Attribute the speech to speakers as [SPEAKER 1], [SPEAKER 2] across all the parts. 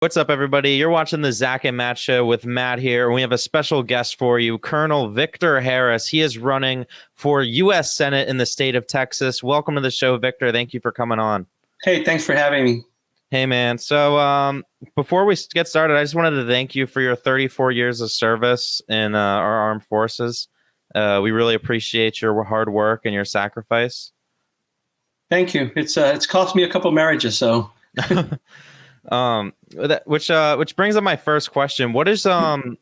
[SPEAKER 1] What's up, everybody? You're watching the Zach and Matt show with Matt here. And we have a special guest for you, Colonel Victor Harris. He is running for U.S. Senate in the state of Texas. Welcome to the show, Victor. Thank you for coming on.
[SPEAKER 2] Hey, thanks for having me.
[SPEAKER 1] Hey, man. So before we get started, I just wanted to thank you for your 34 years of service in our armed forces. We really appreciate your hard work and your sacrifice.
[SPEAKER 2] Thank you. It's cost me a couple marriages, so.
[SPEAKER 1] Which brings up my first question. What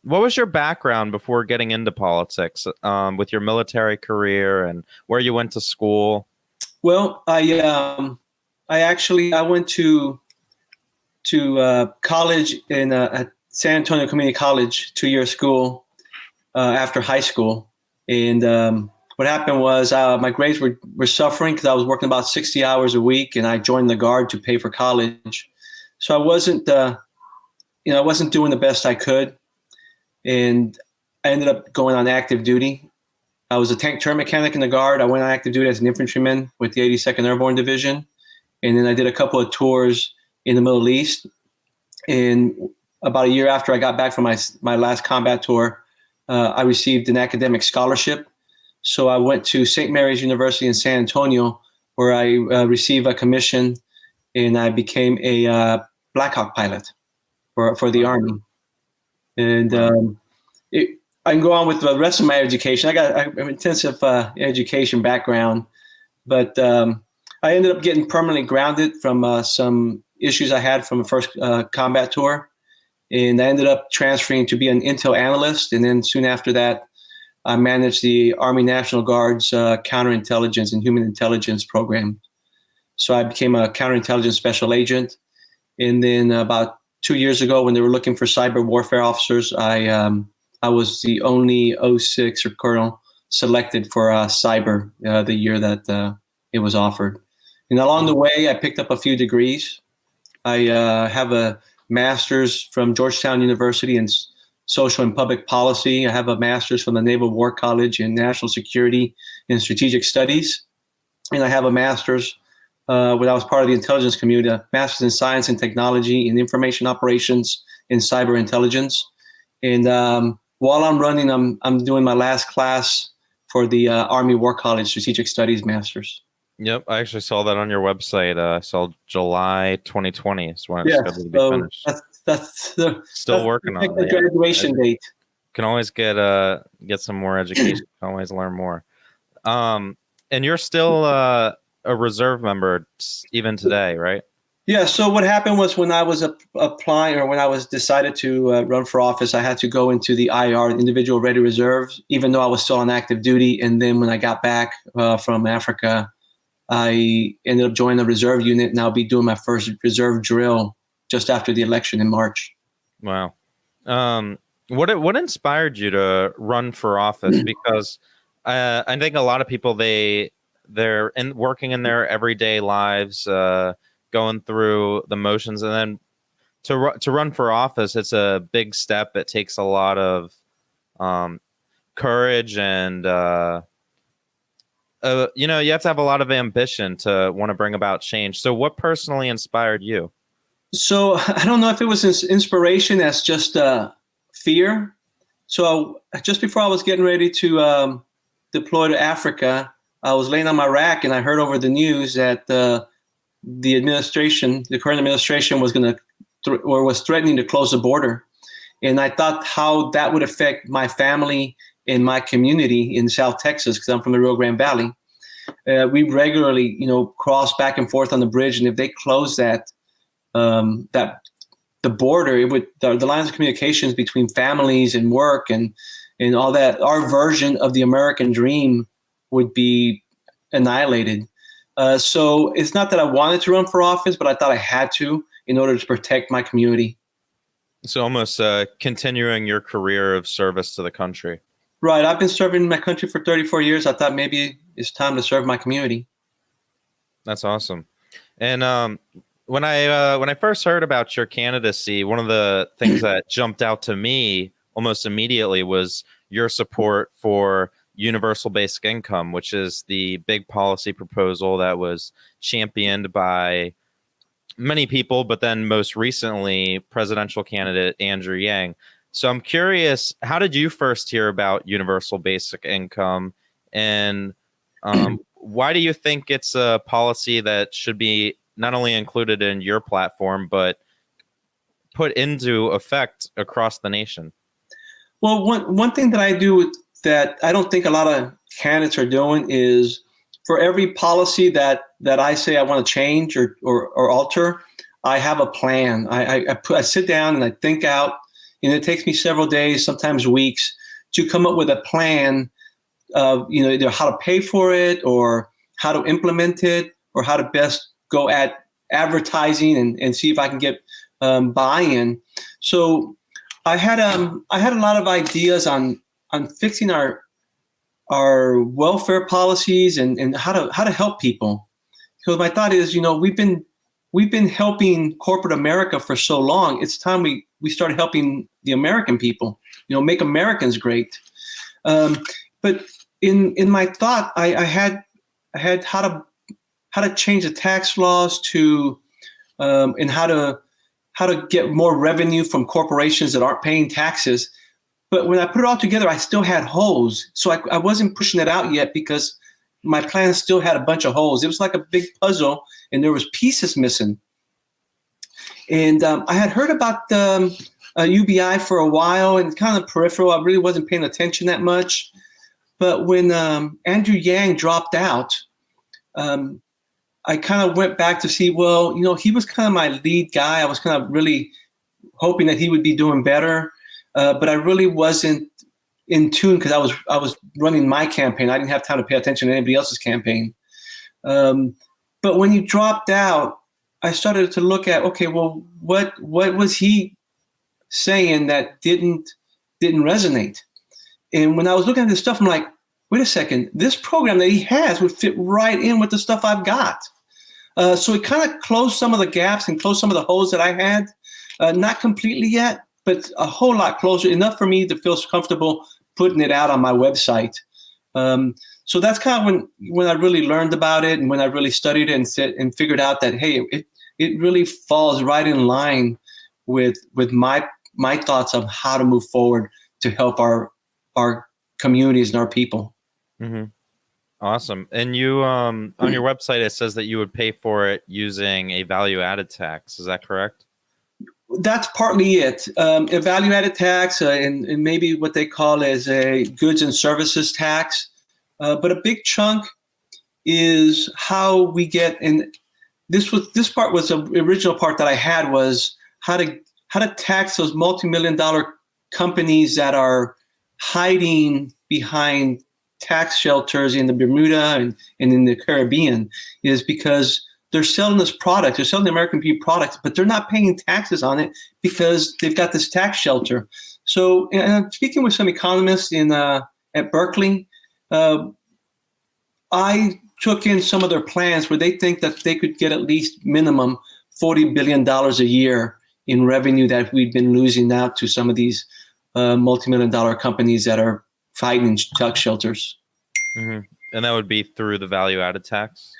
[SPEAKER 1] was your background before getting into politics, with your military career and where you went to school?
[SPEAKER 2] Well, I went to college in at San Antonio Community College, 2-year school after high school, and what happened was my grades were suffering because I was working about 60 hours a week, and I joined the Guard to pay for college. So I wasn't doing the best I could, and I ended up going on active duty. I was a tank turret mechanic in the Guard. I went on active duty as an infantryman with the 82nd Airborne Division, and then I did a couple of tours in the Middle East. And about a year after I got back from my last combat tour, I received an academic scholarship. So I went to St. Mary's University in San Antonio, where I received a commission, and I became a Black Hawk pilot for the Army. And I can go on with the rest of my education. I got an intensive education background, but I ended up getting permanently grounded from some issues I had from a first combat tour. And I ended up transferring to be an intel analyst. And then soon after that, I managed the Army National Guard's counterintelligence and human intelligence program. So I became a counterintelligence special agent. And then about 2 years ago, when they were looking for cyber warfare officers, I was the only 06 or colonel selected for cyber the year that it was offered. And along the way, I picked up a few degrees. I have a master's from Georgetown University in social and public policy. I have a master's from the Naval War College in national security and strategic studies. And I have a master's when I was part of the intelligence community, a master's in science and technology and information operations in cyber intelligence. And while I'm running, I'm doing my last class for the Army War College Strategic Studies Masters.
[SPEAKER 1] Yep, I actually saw that on your website. I saw July 2020 is when it's scheduled to be finished. Still working on
[SPEAKER 2] the graduation date.
[SPEAKER 1] Can always get some more education. Can always learn more. And you're still a reserve member even today, right?
[SPEAKER 2] Yeah. So what happened was when I was applying, or when I was decided to run for office, I had to go into the IR, Individual Ready Reserve, even though I was still on active duty. And then when I got back from Africa, I ended up joining the reserve unit, and I'll be doing my first reserve drill just after the election in March.
[SPEAKER 1] Wow. What inspired you to run for office? Because I think a lot of people, they're working in their everyday lives, going through the motions, and then to run for office, it's a big step. It takes a lot of courage, and you have to have a lot of ambition to want to bring about change. So what personally inspired you?
[SPEAKER 2] So I don't know if it was inspiration as just fear. So just before I was getting ready to deploy to Africa, I was laying on my rack, and I heard over the news that the current administration was was threatening to close the border. And I thought how that would affect my family and my community in South Texas, because I'm from the Rio Grande Valley. We regularly, cross back and forth on the bridge, and if they close the border, the lines of communications between families and work and all that, our version of the American dream would be annihilated. So it's not that I wanted to run for office, but I thought I had to in order to protect my community.
[SPEAKER 1] So almost continuing your career of service to the country.
[SPEAKER 2] Right. I've been serving my country for 34 years. I thought maybe it's time to serve my community.
[SPEAKER 1] That's awesome. And when I first heard about your candidacy, one of the things that jumped out to me almost immediately was your support for universal basic income, which is the big policy proposal that was championed by many people, but then most recently, presidential candidate Andrew Yang. So I'm curious, how did you first hear about universal basic income, and why do you think it's a policy that should be not only included in your platform, but put into effect across the nation?
[SPEAKER 2] Well, one thing that I do that I don't think a lot of candidates are doing is, for every policy that I say I want to change or alter, I have a plan. I sit down and I think out, and it takes me several days, sometimes weeks, to come up with a plan of, either how to pay for it, or how to implement it, or how to best go at advertising and see if I can get buy-in. So I had a lot of ideas on fixing our welfare policies and how to help people. Because my thought is, we've been helping corporate America for so long. It's time we started helping the American people. Make Americans great. But in my thought, I had how to change the tax laws to and how to get more revenue from corporations that aren't paying taxes. But when I put it all together, I still had holes. So I wasn't pushing it out yet because my plan still had a bunch of holes. It was like a big puzzle, and there was pieces missing. And I had heard about the UBI for a while, and kind of peripheral. I really wasn't paying attention that much. But when Andrew Yang dropped out, I kind of went back to see, well, he was kind of my lead guy. I was kind of really hoping that he would be doing better. But I really wasn't in tune because I was running my campaign. I didn't have time to pay attention to anybody else's campaign. But when he dropped out, I started to look at, okay, well, what was he saying that didn't resonate? And when I was looking at this stuff, I'm like, wait a second, this program that he has would fit right in with the stuff I've got. So it kind of closed some of the gaps and closed some of the holes that I had. Not completely yet, but a whole lot closer, enough for me to feel comfortable putting it out on my website. So that's kind of when I really learned about it, and when I really studied it and figured out that, hey, it really falls right in line with my thoughts of how to move forward to help our communities and our people.
[SPEAKER 1] Mm-hmm. Awesome. And you, on your website, it says that you would pay for it using a value-added tax. Is that correct?
[SPEAKER 2] That's partly it. A value-added tax and maybe what they call as a goods and services tax. But a big chunk is how we get, and this part was the original part that I had, was how to tax those multi-million-dollar companies that are hiding behind tax shelters in the Bermuda and in the Caribbean, is because they're selling this product, they're selling the American people products, but they're not paying taxes on it because they've got this tax shelter. So, and I'm speaking with some economists at Berkeley, I took in some of their plans where they think that they could get at least minimum $40 billion a year in revenue that we've been losing out to some of these multi-million-dollar companies that are fighting in tax shelters.
[SPEAKER 1] Mm-hmm. And that would be through the value-added tax?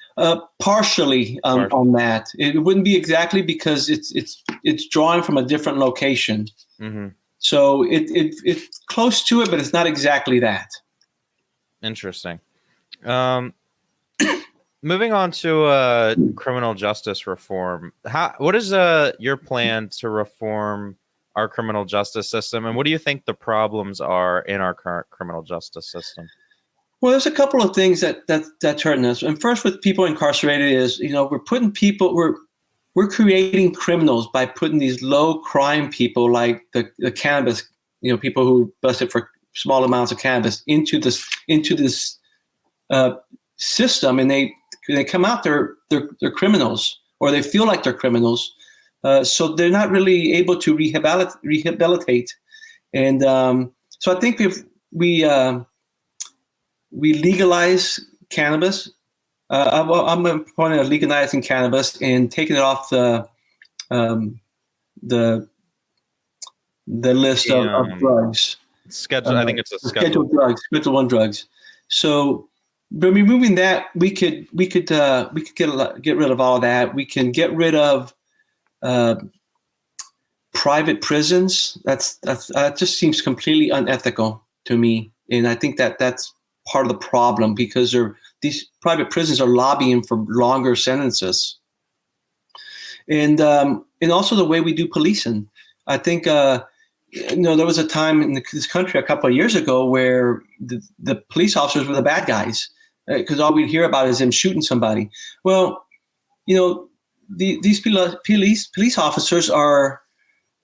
[SPEAKER 2] Partially on that. It wouldn't be exactly, because it's drawing from a different location.
[SPEAKER 1] Mm-hmm.
[SPEAKER 2] So it's close to it, but it's not exactly that.
[SPEAKER 1] Interesting. Moving on to criminal justice reform. What is your plan to reform our criminal justice system, and what do you think the problems are in our current criminal justice system?
[SPEAKER 2] Well, there's a couple of things that's hurting us. And first, with people incarcerated, is we're putting people, we're creating criminals by putting these low crime people like the cannabis, people who busted for small amounts of cannabis into this system, and they come out, they're criminals, or they feel like they're criminals. So they're not really able to rehabilitate. And so I think if we legalize cannabis, I'm a proponent of legalizing cannabis and taking it off the list of drugs.
[SPEAKER 1] Schedule. I think it's a
[SPEAKER 2] schedule drugs, Schedule 1 drugs. So by removing that, we could get rid of all of that. We can get rid of uh, private prisons. That just seems completely unethical to me, and I think that that's part of the problem because these private prisons are lobbying for longer sentences, and also the way we do policing. I think there was a time in this country a couple of years ago where the police officers were the bad guys because all we'd hear about is them shooting somebody. Well, these police officers are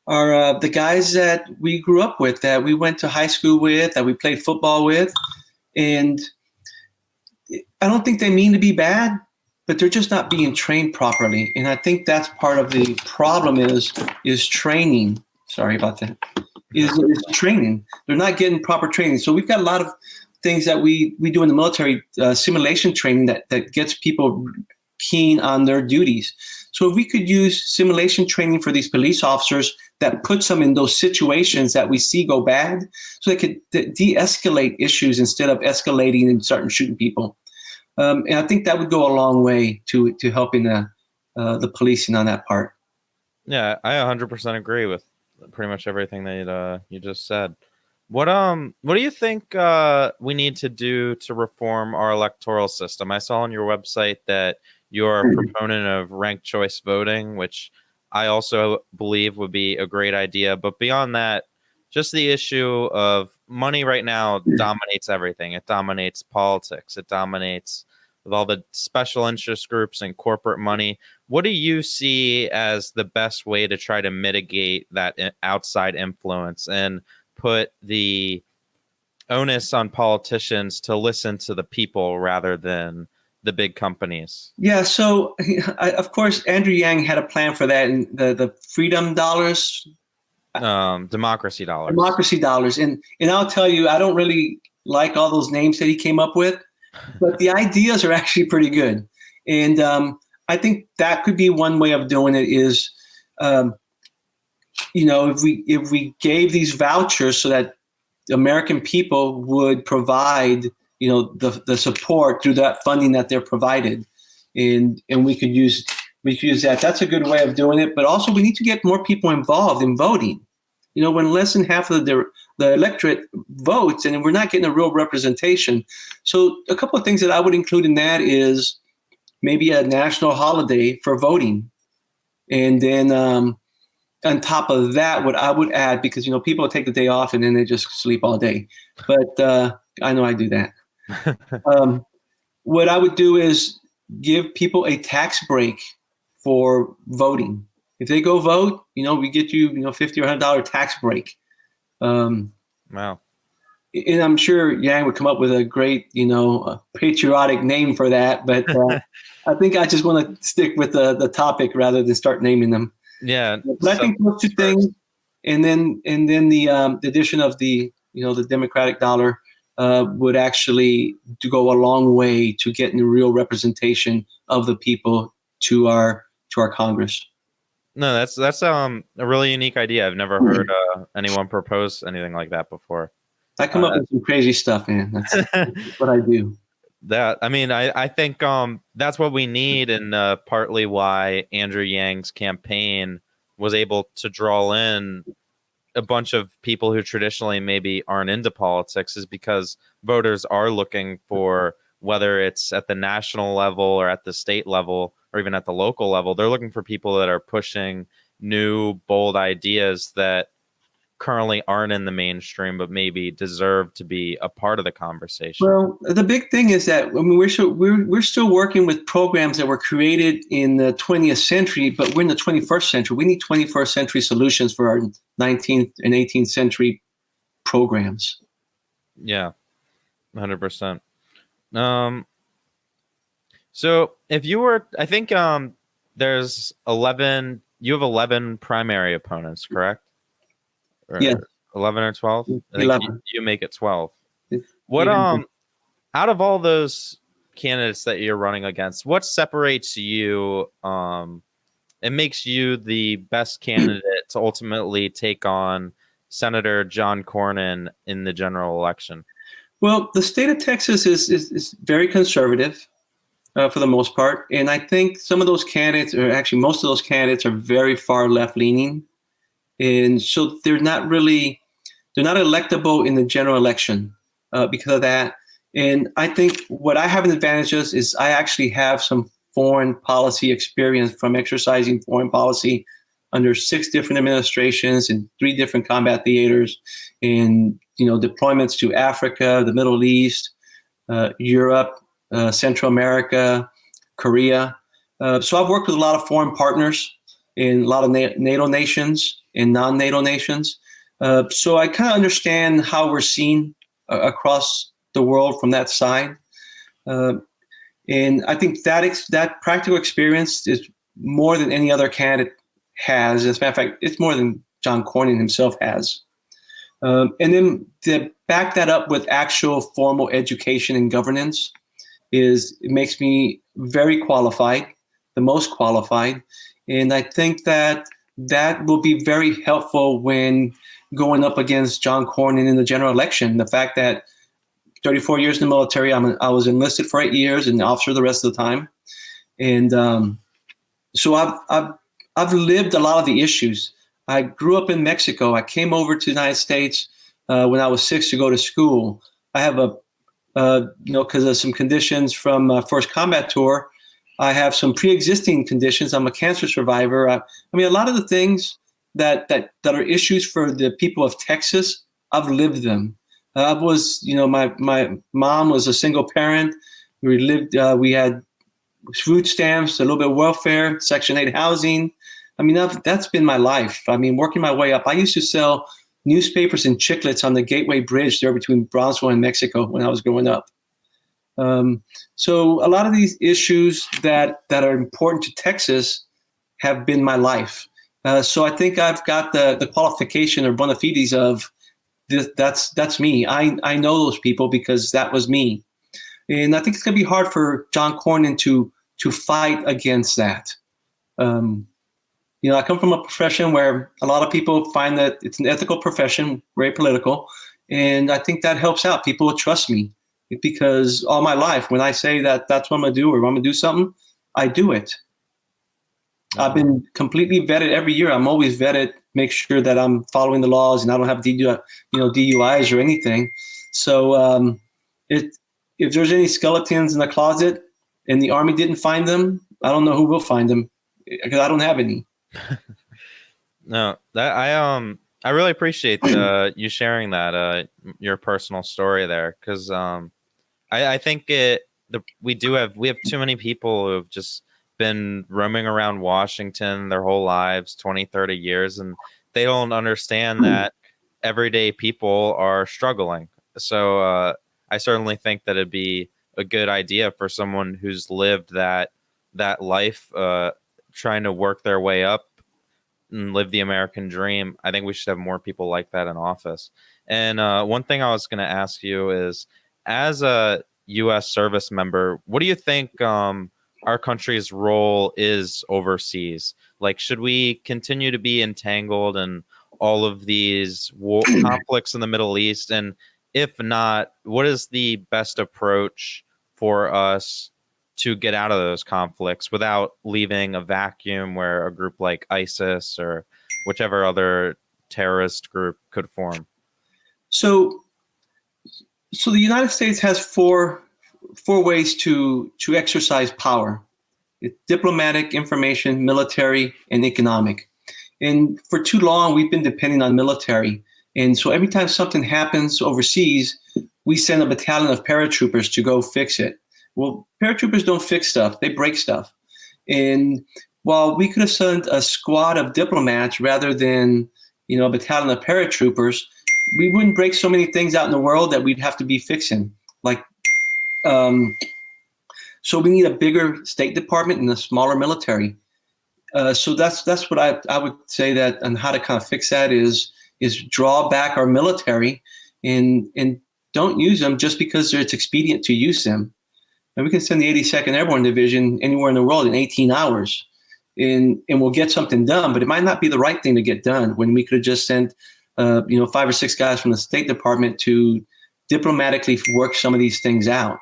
[SPEAKER 2] the guys that we grew up with, that we went to high school with, that we played football with. And I don't think they mean to be bad, but they're just not being trained properly. And I think that's part of the problem is training. Sorry about that. Is training. They're not getting proper training. So we've got a lot of things that we do in the military, simulation training that gets people keen on their duties. So if we could use simulation training for these police officers that puts them in those situations that we see go bad, so they could de-escalate issues instead of escalating and starting shooting people. And I think that would go a long way to helping the policing on that part.
[SPEAKER 1] Yeah, I 100% agree with pretty much everything that you just said. What do you think we need to do to reform our electoral system? I saw on your website that you're a proponent of ranked choice voting, which I also believe would be a great idea. But beyond that, just the issue of money right now dominates everything. It dominates politics. It dominates with all the special interest groups and corporate money. What do you see as the best way to try to mitigate that outside influence and put the onus on politicians to listen to the people rather than the big companies?
[SPEAKER 2] Yeah, so of course, Andrew Yang had a plan for that, and the freedom dollars,
[SPEAKER 1] democracy dollars.
[SPEAKER 2] Democracy dollars, and I'll tell you, I don't really like all those names that he came up with, but the ideas are actually pretty good, and I think that could be one way of doing it. Is if we gave these vouchers so that American people would provide the support through that funding that they're provided, and we could use that. That's a good way of doing it. But also we need to get more people involved in voting. When less than half of the electorate votes, and we're not getting a real representation. So a couple of things that I would include in that is maybe a national holiday for voting, and then on top of that, what I would add, because people take the day off and then they just sleep all day, but I know I do that. What I would do is give people a tax break for voting. If they go vote, we get you, $50 or $100 tax break.
[SPEAKER 1] Wow.
[SPEAKER 2] And I'm sure Yang would come up with a great, patriotic name for that. But I think I just want to stick with the topic rather than start naming them.
[SPEAKER 1] Yeah.
[SPEAKER 2] But I think those two things, and then the addition of the Democratic dollar would actually to go a long way to getting a real representation of the people to our Congress.
[SPEAKER 1] No, that's a really unique idea. I've never heard anyone propose anything like that before.
[SPEAKER 2] I come up with some crazy stuff, man. That's what I do.
[SPEAKER 1] I think that's what we need, and partly why Andrew Yang's campaign was able to draw in a bunch of people who traditionally maybe aren't into politics, is because voters are looking for, whether it's at the national level or at the state level or even at the local level, they're looking for people that are pushing new, bold ideas that currently aren't in the mainstream, but maybe deserve to be a part of the conversation.
[SPEAKER 2] Well, the big thing is that we're still working with programs that were created in the 20th century, but we're in the 21st century. We need 21st century solutions for our 19th and 18th century programs.
[SPEAKER 1] Yeah, 100%. So if you were, I think there's 11. You have 11 primary opponents, correct?
[SPEAKER 2] Yeah,
[SPEAKER 1] 11 or 12. I think
[SPEAKER 2] 11.
[SPEAKER 1] you make it 12. What out of all those candidates that you're running against, what separates you and makes you the best candidate to ultimately take on Senator John Cornyn in the general election?
[SPEAKER 2] Well, the state of Texas is very conservative. for the most part. And I think some of those candidates, or actually most of those candidates, are very far left leaning. And so they're not electable in the general election because of that. And I think what I have an advantage is I actually have some foreign policy experience from exercising foreign policy under 6 different administrations in 3 different combat theaters, and deployments to Africa, the Middle East, Europe, Central America, Korea. So I've worked with a lot of foreign partners in a lot of NATO nations and non-NATO nations. So I kind of understand how we're seen across the world from that side. And I think that practical experience is more than any other candidate has. As a matter of fact, it's more than John Cornyn himself has. And then to back that up with actual formal education and governance it makes me very qualified, the most qualified. And I think that will be very helpful when going up against John Cornyn in the general election. The fact that 34 years in the military, I was enlisted for 8 years and officer the rest of the time. And so I've lived a lot of the issues. I grew up in Mexico. I came over to the United States when I was 6 to go to school. I have because of some conditions from first combat tour, I have some pre-existing conditions. I'm a cancer survivor. I mean, a lot of the things that are issues for the people of Texas, I've lived them. I was, my mom was a single parent. We had food stamps, a little bit of welfare, Section 8 housing. I mean, that's been my life. I mean, working my way up. I used to sell newspapers and chiclets on the Gateway Bridge there between Brownsville and Mexico when I was growing up. So a lot of these issues that are important to Texas have been my life. So I think I've got the qualification or bona fides of this, that's me. I know those people because that was me. And I think it's going to be hard for John Cornyn to fight against that. I come from a profession where a lot of people find that it's an ethical profession, very political. And I think that helps out. People will trust me because all my life, when I say that that's what I'm going to do or I'm going to do something, I do it. I've been completely vetted every year. I'm always vetted, make sure that I'm following the laws and I don't have DUIs or anything. So if there's any skeletons in the closet and the Army didn't find them, I don't know who will find them because I don't have any.
[SPEAKER 1] No, that I really appreciate you sharing that your personal story there, because I think we have too many people who have just been roaming around Washington their whole lives, 20, 30 years, and they don't understand that everyday people are struggling. So I certainly think that it'd be a good idea for someone who's lived that life, trying to work their way up and live the American dream. I think we should have more people like that in office. And one thing I was going to ask you is, as a U.S. service member, what do you think our country's role is overseas? Like, should we continue to be entangled in all of these conflicts in the Middle East? And if not, what is the best approach for us to get out of those conflicts without leaving a vacuum where a group like ISIS or whichever other terrorist group could form? So the United States has four ways to exercise power: it's diplomatic, information, military, and economic. And for too long, we've been depending on military. And so every time something happens overseas, we send a battalion of paratroopers to go fix it. Well, paratroopers don't fix stuff, they break stuff. And while we could have sent a squad of diplomats rather than, a battalion of paratroopers, we wouldn't break so many things out in the world that we'd have to be fixing. So we need a bigger State Department and a smaller military. So that's what I would say that, and how to kind of fix that is draw back our military and don't use them just because it's expedient to use them. And we can send the 82nd Airborne Division anywhere in the world in 18 hours and we'll get something done, but it might not be the right thing to get done when we could have just sent 5 or 6 guys from the State Department to diplomatically work some of these things out.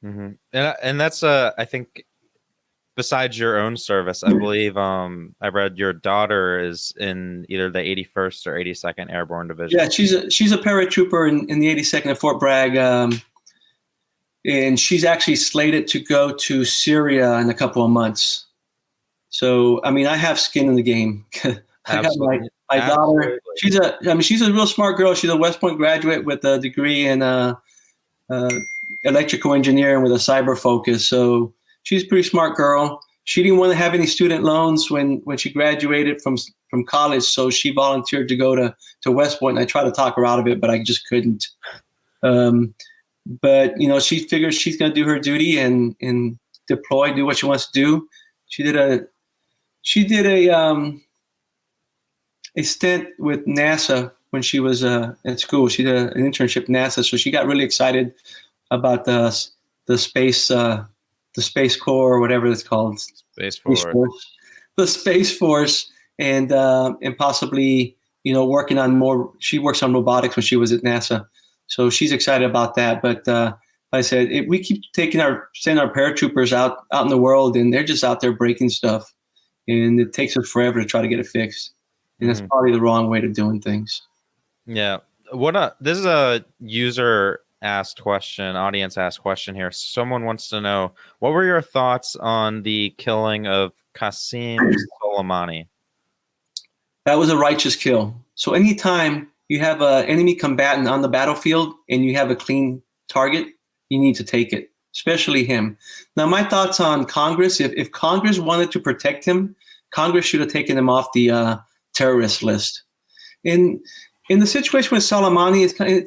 [SPEAKER 1] And that's I think besides your own service, I believe I read your daughter is in either the 81st or 82nd Airborne Division.
[SPEAKER 2] Yeah, she's a paratrooper in the 82nd at Fort Bragg, and she's actually slated to go to Syria in a couple of months. So, I mean, I have skin in the game. I got my daughter. She's a real smart girl. She's a West Point graduate with a degree in electrical engineering with a cyber focus. So she's a pretty smart girl. She didn't want to have any student loans when she graduated from college, so she volunteered to go to West Point. And I tried to talk her out of it, but I just couldn't. But she figures she's going to do her duty and deploy, do what she wants to do. She did a stint with NASA when she was at school. She did an internship at NASA, so she got really excited about the space Corps or whatever it's called,
[SPEAKER 1] Space Force,
[SPEAKER 2] the Space Force, and possibly working on more. She works on robotics when she was at NASA, so she's excited about that. But like I said, we keep sending our paratroopers out in the world, and they're just out there breaking stuff, and it takes us forever to try to get it fixed. And that's probably the wrong way of doing things.
[SPEAKER 1] Yeah. This is a user asked question, audience asked question here. Someone wants to know, what were your thoughts on the killing of Qasem Soleimani?
[SPEAKER 2] That was a righteous kill. So anytime you have an enemy combatant on the battlefield and you have a clean target, you need to take it, especially him. Now, my thoughts on Congress, if Congress wanted to protect him, Congress should have taken him off the terrorist list. In the situation with Soleimani,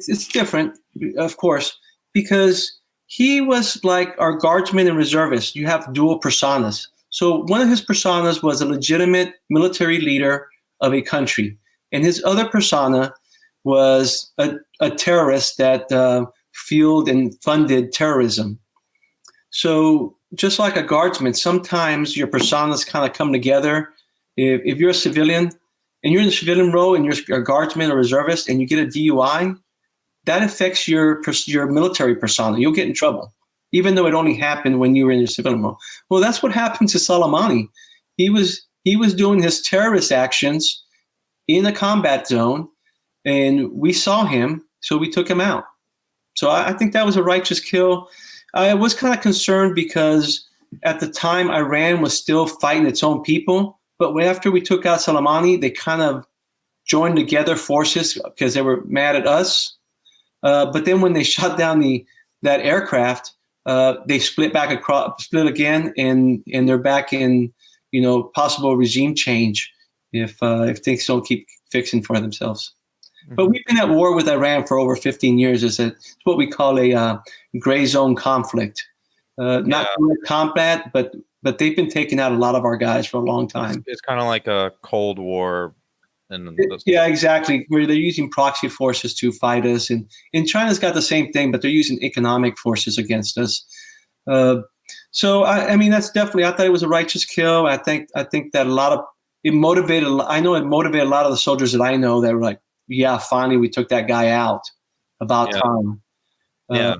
[SPEAKER 2] it's different, of course, because he was like our guardsman and reservist. You have dual personas. So one of his personas was a legitimate military leader of a country, and his other persona was a terrorist that fueled and funded terrorism. So just like a guardsman, sometimes your personas kind of come together. If you're a civilian, and you're in the civilian role and you're a guardsman or reservist and you get a DUI, that affects your military persona. You'll get in trouble, even though it only happened when you were in your civilian role. Well, that's what happened to Soleimani. He was doing his terrorist actions in a combat zone, and we saw him, so we took him out. So I think that was a righteous kill. I was kind of concerned because at the time Iran was still fighting its own people. But after we took out Soleimani, they kind of joined together forces because they were mad at us. But then when they shot down that aircraft, they split again, and they're back in possible regime change if things don't keep fixing for themselves. Mm-hmm. But we've been at war with Iran for over 15 years. It's what we call a gray zone conflict. Not combat, but they've been taking out a lot of our guys for a long time.
[SPEAKER 1] It's kind of like a Cold War.
[SPEAKER 2] Yeah, exactly. Where they're using proxy forces to fight us. And China's got the same thing, but they're using economic forces against us. So, I mean, that's definitely, I thought it was a righteous kill. I think that it motivated a lot of the soldiers that I know that were like, yeah, finally we took that guy out. About time.
[SPEAKER 1] Yeah.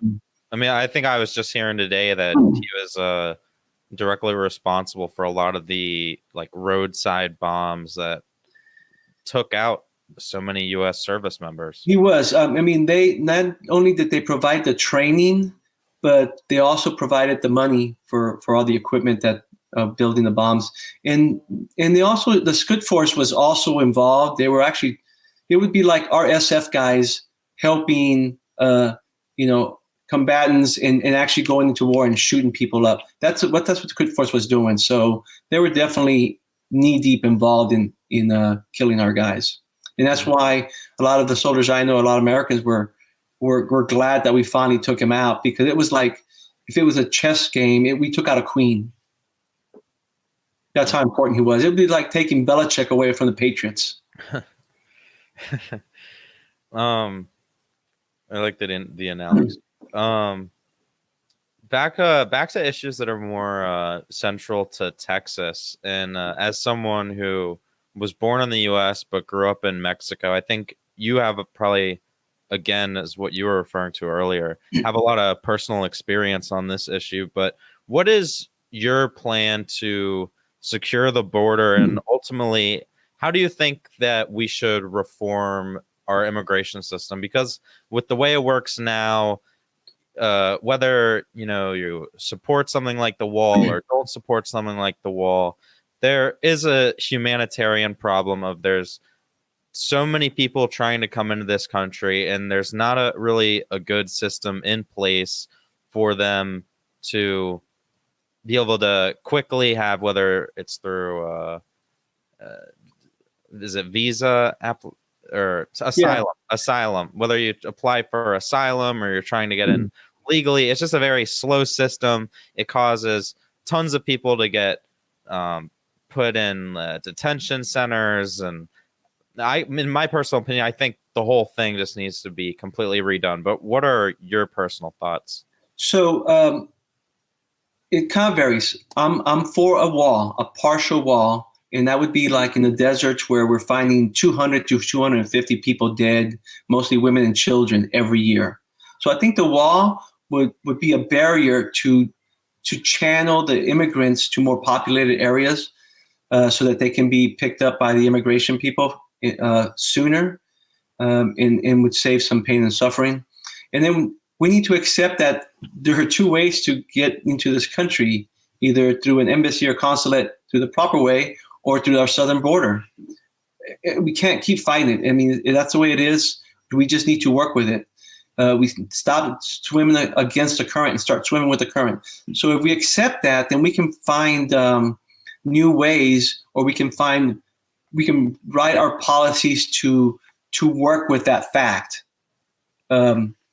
[SPEAKER 1] I mean, I think I was just hearing today that he was directly responsible for a lot of the like roadside bombs that took out so many U.S. service members.
[SPEAKER 2] He was. I mean, they not only did they provide the training, but they also provided the money for all the equipment that building the bombs. And they also, the Scud Force was also involved. They were actually, it would be like our SF guys helping, combatants and actually going into war and shooting people up. That's what the Scud Force was doing. So they were definitely knee deep involved in killing our guys. And that's why a lot of the soldiers I know, a lot of Americans were glad that we finally took him out, because it was like, if it was a chess game, we took out a queen. That's how important he was. It would be like taking Belichick away from the Patriots.
[SPEAKER 1] I like the analogy. Back to issues that are more central to Texas, and as someone who was born in the U.S. but grew up in Mexico, I think you have probably again, as what you were referring to earlier, have a lot of personal experience on this issue. But what is your plan to secure the border, and ultimately, how do you think that we should reform our immigration system? Because with the way it works now, whether you support something like the wall or don't support something like the wall, there is a humanitarian problem of there's so many people trying to come into this country, and there's not really a good system in place for them to be able to quickly have, whether it's through uh, is it visa or asylum, whether you apply for asylum or you're trying to get in legally. It's just a very slow system. It causes tons of people to get put in detention centers, and in my personal opinion, I think the whole thing just needs to be completely redone. But what are your personal thoughts?
[SPEAKER 2] So it kind of varies. I'm for a wall, a partial wall, and that would be like in the deserts where we're finding 200 to 250 people dead, mostly women and children, every year. So I think the wall would be a barrier to channel the immigrants to more populated areas, so that they can be picked up by the immigration people sooner, and would save some pain and suffering. And then we need to accept that there are two ways to get into this country, either through an embassy or consulate through the proper way, or through our southern border. We can't keep fighting it. I mean, that's the way it is. We just need to work with it. We stop swimming against the current and start swimming with the current. So if we accept that, then we can find new ways, or we can write our policies to work with that fact.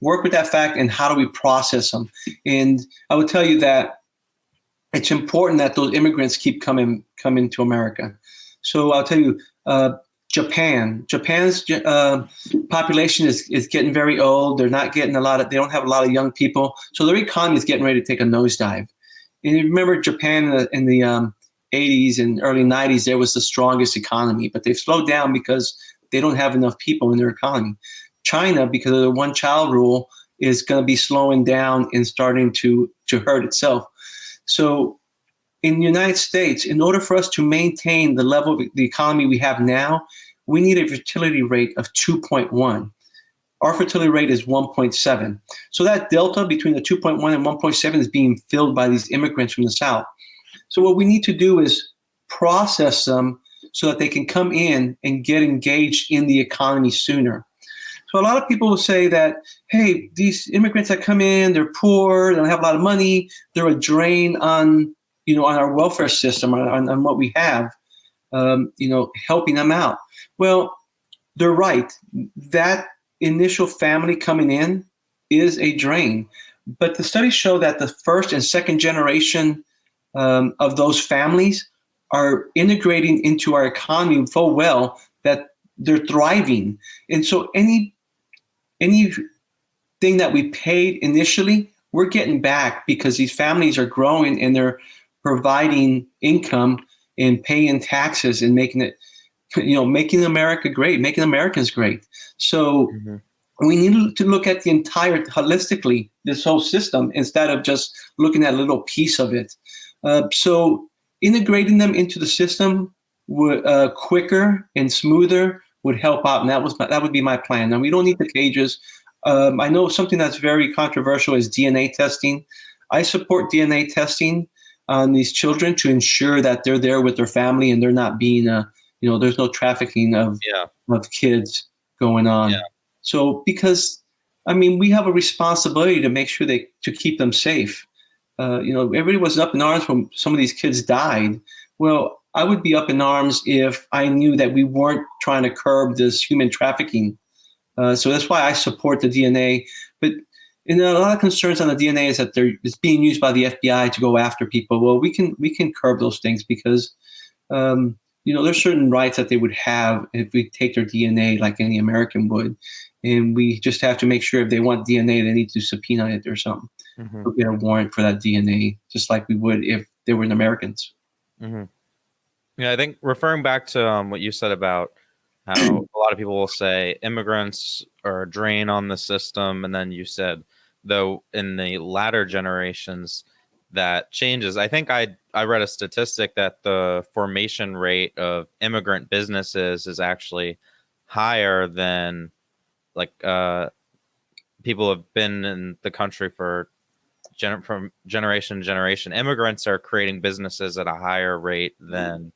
[SPEAKER 2] Work with that fact, and how do we process them? And I would tell you that it's important that those immigrants keep coming to America. So I'll tell you, Japan's population is getting very old. They're not getting they don't have a lot of young people. So their economy is getting ready to take a nosedive. And you remember Japan in the 80s and early 90s, there was the strongest economy, but they've slowed down because they don't have enough people in their economy. China, because of the one-child rule, is going to be slowing down and starting to hurt itself. So in the United States, in order for us to maintain the level of the economy we have now, we need a fertility rate of 2.1. Our fertility rate is 1.7. So that delta between the 2.1 and 1.7 is being filled by these immigrants from the South. So what we need to do is process them so that they can come in and get engaged in the economy sooner. So a lot of people will say that, hey, these immigrants that come in, they're poor, they don't have a lot of money, they're a drain on our welfare system, on what we have, helping them out. Well, they're right. That initial family coming in is a drain. But the studies show that the first and second generation of those families are integrating into our economy so well that they're thriving. And so anything that we paid initially, we're getting back, because these families are growing and they're providing income and paying taxes and making America great, making Americans great. So we need to look at the entire holistically, this whole system, instead of just looking at a little piece of it. So integrating them into the system would quicker and smoother would help out, and that would be my plan. Now, we don't need the cages. I know something that's very controversial is DNA testing. I support DNA testing on these children to ensure that they're there with their family and they're not being, there's no trafficking of kids going on. Yeah. So because, we have a responsibility to make sure to keep them safe. Everybody was up in arms when some of these kids died. Well, I would be up in arms if I knew that we weren't trying to curb this human trafficking. So that's why I support the DNA. But a lot of concerns on the DNA is that it's being used by the FBI to go after people. Well, we can curb those things because, there's certain rights that they would have if we take their DNA like any American would. And we just have to make sure if they want DNA, they need to subpoena it or something. We'll get a warrant for that DNA, just like we would if they were Americans.
[SPEAKER 1] Yeah, I think referring back to what you said about how a lot of people will say immigrants are a drain on the system. And then you said, though, in the latter generations, that changes. I think I read a statistic that the formation rate of immigrant businesses is actually higher than like people have been in the country for from generation to generation. Immigrants are creating businesses at a higher rate than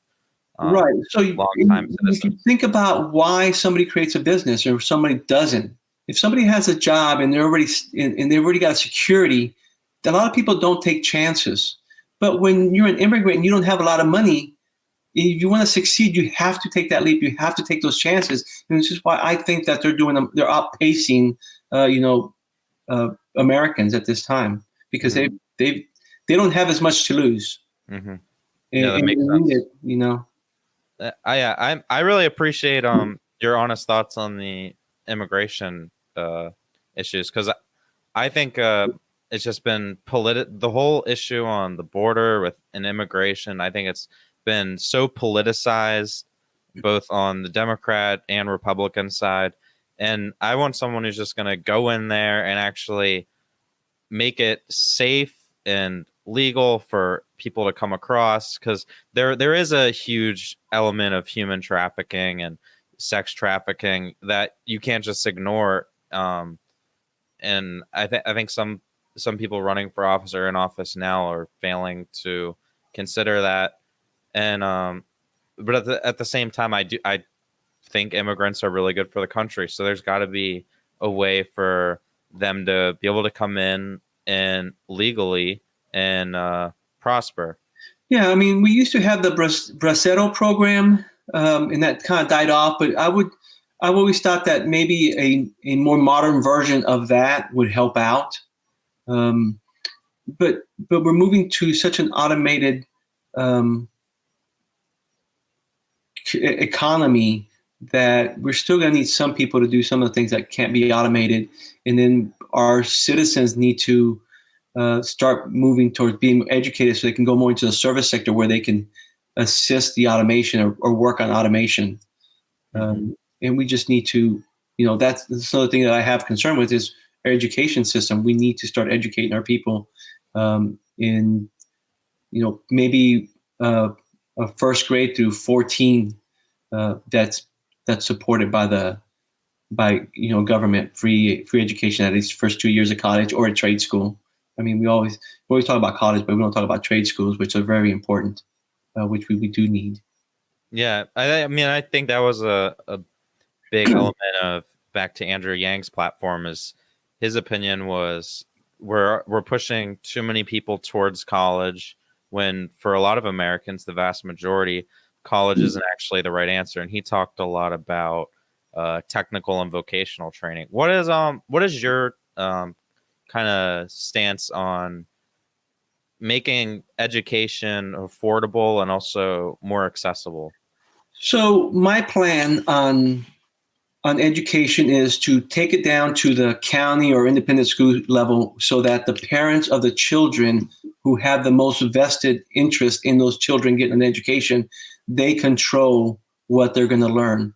[SPEAKER 2] Right. So
[SPEAKER 1] longtime
[SPEAKER 2] if you
[SPEAKER 1] citizens.
[SPEAKER 2] think about why somebody creates a business or somebody doesn't, if somebody has a job and they've already got a security, a lot of people don't take chances. But when you're an immigrant and you don't have a lot of money, if you want to succeed, you have to take that leap. You have to take those chances, and it's just why I think that they're outpacing, Americans at this time because
[SPEAKER 1] Mhm.
[SPEAKER 2] they don't have as much to lose,
[SPEAKER 1] Mm-hmm. Yeah,
[SPEAKER 2] and,
[SPEAKER 1] that
[SPEAKER 2] and
[SPEAKER 1] makes
[SPEAKER 2] they need
[SPEAKER 1] sense.
[SPEAKER 2] it, you know.
[SPEAKER 1] I really appreciate your honest thoughts on the immigration issues, because I think it's just been the whole issue on the border with an immigration. I think it's been so politicized both on the Democrat and Republican side, and I want someone who's just going to go in there and actually make it safe and legal for people to come across, because there is a huge element of human trafficking and sex trafficking that you can't just ignore. And I think some people running for office or in office now are failing to consider that. And but at the same time, I think immigrants are really good for the country. So there's got to be a way for them to be able to come in and legally and prosper.
[SPEAKER 2] Yeah, I mean, we used to have the Bracero program, and that kind of died off. But I've always thought that maybe a more modern version of that would help out. Um, but we're moving to such an automated um, economy that we're still going to need some people to do some of the things that can't be automated, and then our citizens need to start moving towards being educated so they can go more into the service sector where they can assist the automation or work on automation.
[SPEAKER 1] Mm-hmm.
[SPEAKER 2] And we just need to, that's another thing that I have concern with is our education system. We need to start educating our people in, maybe a first grade through 14 that's supported by government free education at least first 2 years of college or a trade school. I mean, we always talk about college, but we don't talk about trade schools, which are very important, which we do need.
[SPEAKER 1] Yeah, I mean, I think that was a big element of back to Andrew Yang's platform. Is his opinion was we're pushing too many people towards college when for a lot of Americans, the vast majority, college isn't actually the right answer. And he talked a lot about technical and vocational training. What is your kind of stance on making education affordable and also more accessible?
[SPEAKER 2] So my plan on education is to take it down to the county or independent school level so that the parents of the children who have the most vested interest in those children getting an education, they control what they're going to learn.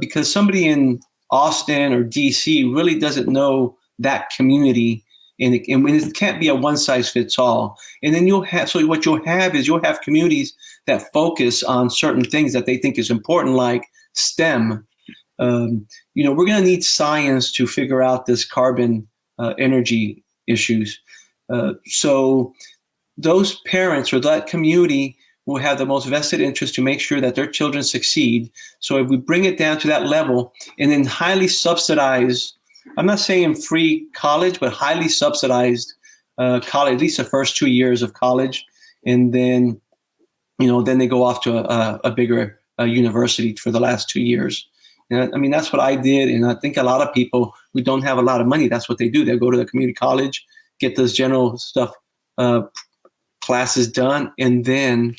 [SPEAKER 2] Because somebody in Austin or DC really doesn't know that community, and it can't be a one size fits all. And then what you'll have is you'll have communities that focus on certain things that they think is important, like STEM. We're going to need science to figure out this carbon energy issues. So those parents or that community will have the most vested interest to make sure that their children succeed. So if we bring it down to that level and then highly subsidized, I'm not saying free college, but highly subsidized college, at least the first 2 years of college. And then, then they go off to a bigger university for the last 2 years. And I mean, that's what I did. And I think a lot of people who don't have a lot of money, that's what they do. They'll go to the community college, get those general stuff, classes done, and then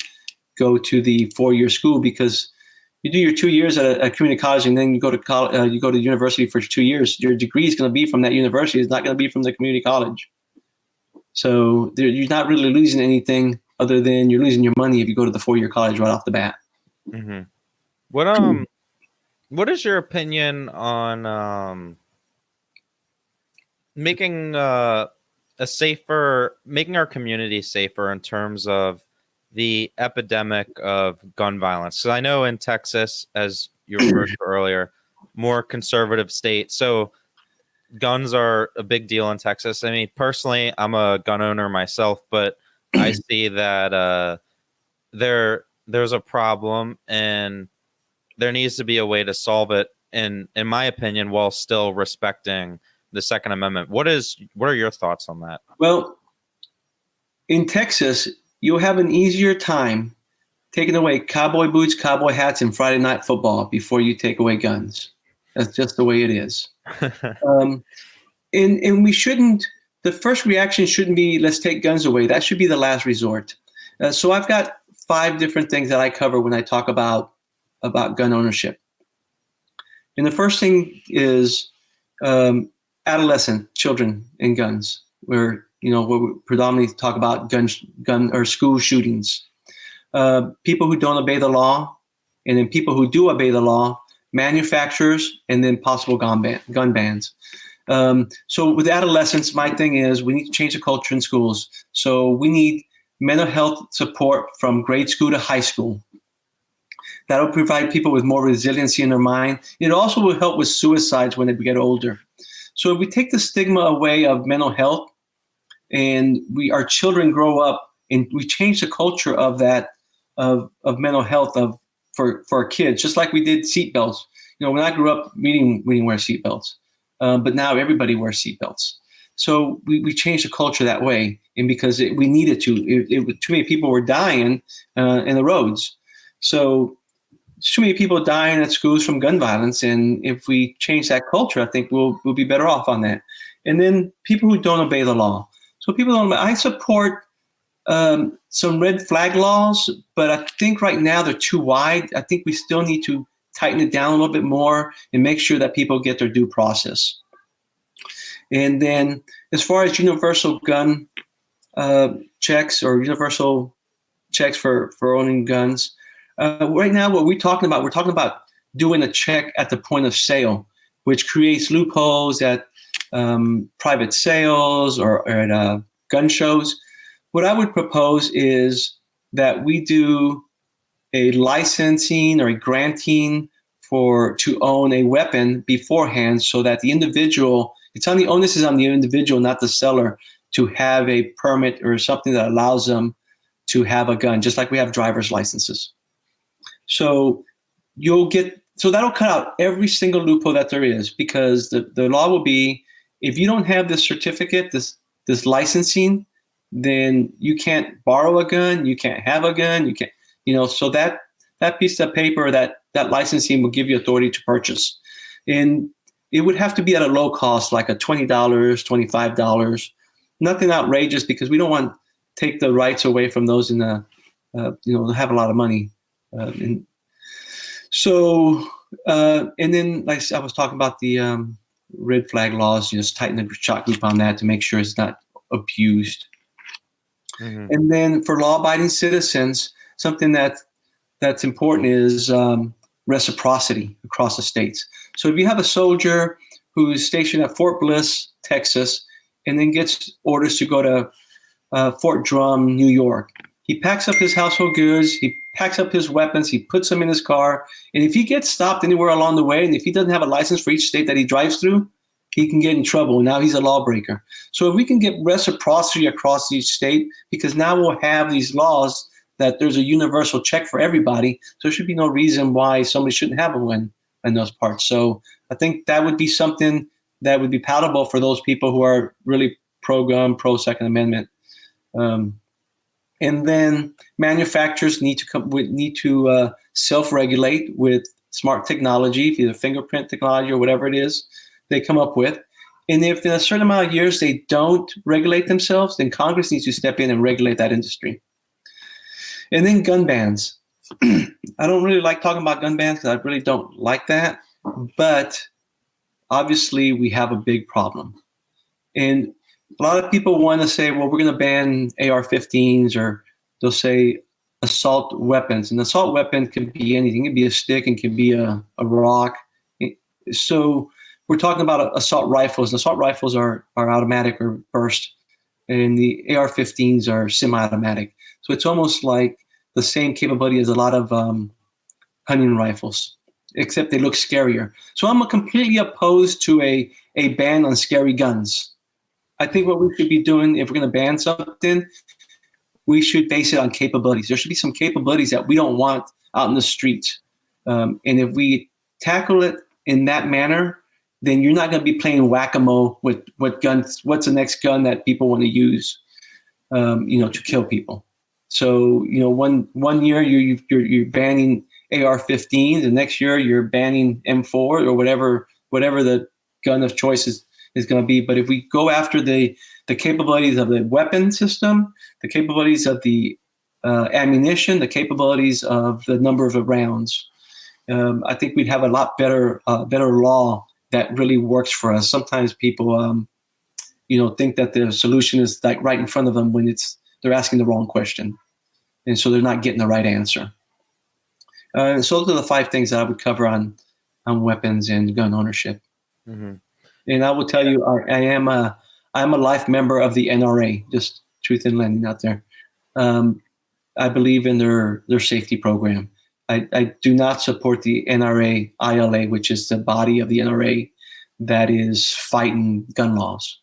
[SPEAKER 2] go to the 4-year school, because you do your 2 years at a community college and then you go to college, you go to university for 2 years. Your degree is going to be from that university. It's not going to be from the community college. So you're not really losing anything other than you're losing your money if you go to the 4-year college right off the bat.
[SPEAKER 1] Mm-hmm. What What is your opinion on making making our community safer in terms of the epidemic of gun violence? So I know in Texas, as you referred to earlier, more conservative state. So guns are a big deal in Texas. I mean, personally, I'm a gun owner myself, but I see that there's a problem and there needs to be a way to solve it. In my opinion, while still respecting the Second Amendment. What are your thoughts on that?
[SPEAKER 2] Well, in Texas, you'll have an easier time taking away cowboy boots, cowboy hats, and Friday night football before you take away guns. That's just the way it is. And we shouldn't. The first reaction shouldn't be let's take guns away. That should be the last resort. So I've got 5 different things that I cover when I talk about gun ownership. And the first thing is adolescent children and guns, where we predominantly talk about gun or school shootings. People who don't obey the law, and then people who do obey the law, manufacturers, and then possible gun bans. So with adolescents, my thing is we need to change the culture in schools. So we need mental health support from grade school to high school. That'll provide people with more resiliency in their mind. It also will help with suicides when they get older. So if we take the stigma away of mental health and our children grow up and we change the culture of that, of mental health for our kids, just like we did seatbelts. When I grew up, we didn't wear seatbelts, but now everybody wears seatbelts. So we changed the culture that way, and because we needed to. Too many people were dying in the roads. So too many people dying at schools from gun violence, and if we change that culture, I think we'll be better off on that. And then people who don't obey the law. So people don't. I support some red flag laws, but I think right now they're too wide. I think we still need to tighten it down a little bit more and make sure that people get their due process. And then as far as universal gun checks or universal checks for owning guns, right now what we're talking about doing a check at the point of sale, which creates loopholes at private sales or at gun shows. What I would propose is that we do a licensing or a granting to own a weapon beforehand, so that the individual, the onus is on the individual, not the seller, to have a permit or something that allows them to have a gun, just like we have driver's licenses. So that'll cut out every single loophole that there is, because the law will be, if you don't have this certificate, this licensing, then you can't borrow a gun, you can't have a gun, you can't, so that piece of paper, that licensing will give you authority to purchase. And it would have to be at a low cost, like a $20, $25, nothing outrageous, because we don't want to take the rights away from those in the, have a lot of money. And then like I was talking about the red flag laws, just tighten the shot group on that to make sure it's not abused. Mm-hmm. And then for law-abiding citizens, something that's important is reciprocity across the states. So if you have a soldier who's stationed at Fort Bliss, Texas, and then gets orders to go to Fort Drum, New York, he packs up his household goods, he packs up his weapons, he puts them in his car, and if he gets stopped anywhere along the way, and if he doesn't have a license for each state that he drives through, he can get in trouble. Now he's a lawbreaker. So if we can get reciprocity across each state, because now we'll have these laws that there's a universal check for everybody, so there should be no reason why somebody shouldn't have one in those parts. So I think that would be something that would be palatable for those people who are really pro-gun, pro-Second Amendment. And then manufacturers need to self-regulate with smart technology, either fingerprint technology or whatever it is they come up with. And if in a certain amount of years they don't regulate themselves, then Congress needs to step in and regulate that industry. And then gun bans. I don't really like talking about gun bans because I really don't like that. But obviously we have a big problem. And a lot of people want to say, well, we're going to ban AR-15s, or they'll say assault weapons. An assault weapon can be anything. It can be a stick, and can be a rock. So we're talking about assault rifles. Assault rifles are automatic or burst, and the AR-15s are semi-automatic. So it's almost like the same capability as a lot of hunting rifles, except they look scarier. So I'm completely opposed to a ban on scary guns. I think what we should be doing, if we're going to ban something, we should base it on capabilities. There should be some capabilities that we don't want out in the streets. And if we tackle it in that manner, then you're not going to be playing whack-a-mole with what guns, what's the next gun that people want to use, to kill people. So, one year you're banning AR-15s, the next year you're banning M4 or whatever the gun of choice is going to be. But if we go after the capabilities of the weapon system, the capabilities of the ammunition, the capabilities of the number of rounds, I think we'd have a lot better law that really works for us. Sometimes people, think that the solution is like right in front of them when they're asking the wrong question, and so they're not getting the right answer. So those are the 5 things that I would cover on weapons and gun ownership. Mm-hmm. And I will tell you, I'm a life member of the NRA. Just truth in lending out there. I believe in their safety program. I do not support the NRA ILA, which is the body of the NRA that is fighting gun laws.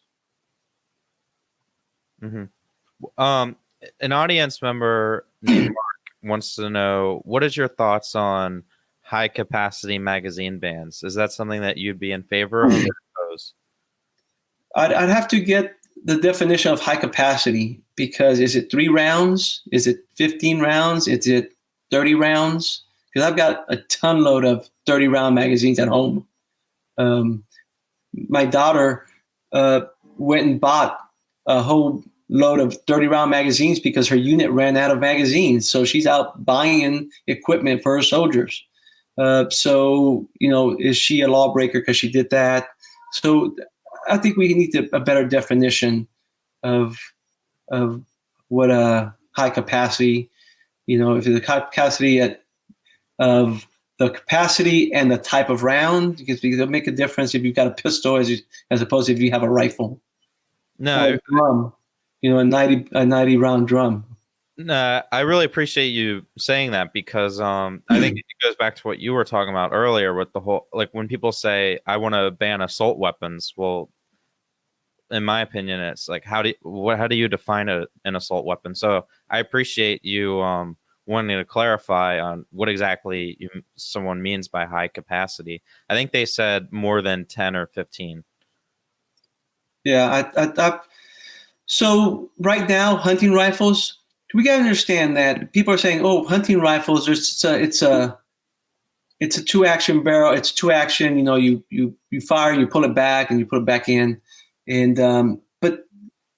[SPEAKER 1] Mm-hmm. An audience member named Mark wants to know, what is your thoughts on high capacity magazine bans? Is that something that you'd be in favor of or oppose?
[SPEAKER 2] I'd have to get the definition of high capacity, because is it 3 rounds? Is it 15 rounds? Is it 30 rounds? Because I've got a ton load of 30 round magazines at home. My daughter went and bought a whole load of 30 round magazines because her unit ran out of magazines. So she's out buying equipment for her soldiers. So, is she a lawbreaker because she did that? So I think we need a better definition of what a high capacity, if it's a high capacity of the capacity and the type of round, because it'll make a difference if you've got a pistol as opposed to if you have a rifle.
[SPEAKER 1] No,
[SPEAKER 2] or a drum, a 90 round drum.
[SPEAKER 1] No, I really appreciate you saying that, because I think it goes back to what you were talking about earlier with the whole, like, when people say, I want to ban assault weapons. Well, in my opinion, it's like, how do you define an assault weapon? So I appreciate you wanting to clarify on what exactly someone means by high capacity. I think they said more than 10 or 15.
[SPEAKER 2] Yeah, so right now, hunting rifles, we got to understand that people are saying, "Oh, hunting rifles, it's a 2-action barrel. It's 2-action. You fire, you pull it back, and you put it back in." And but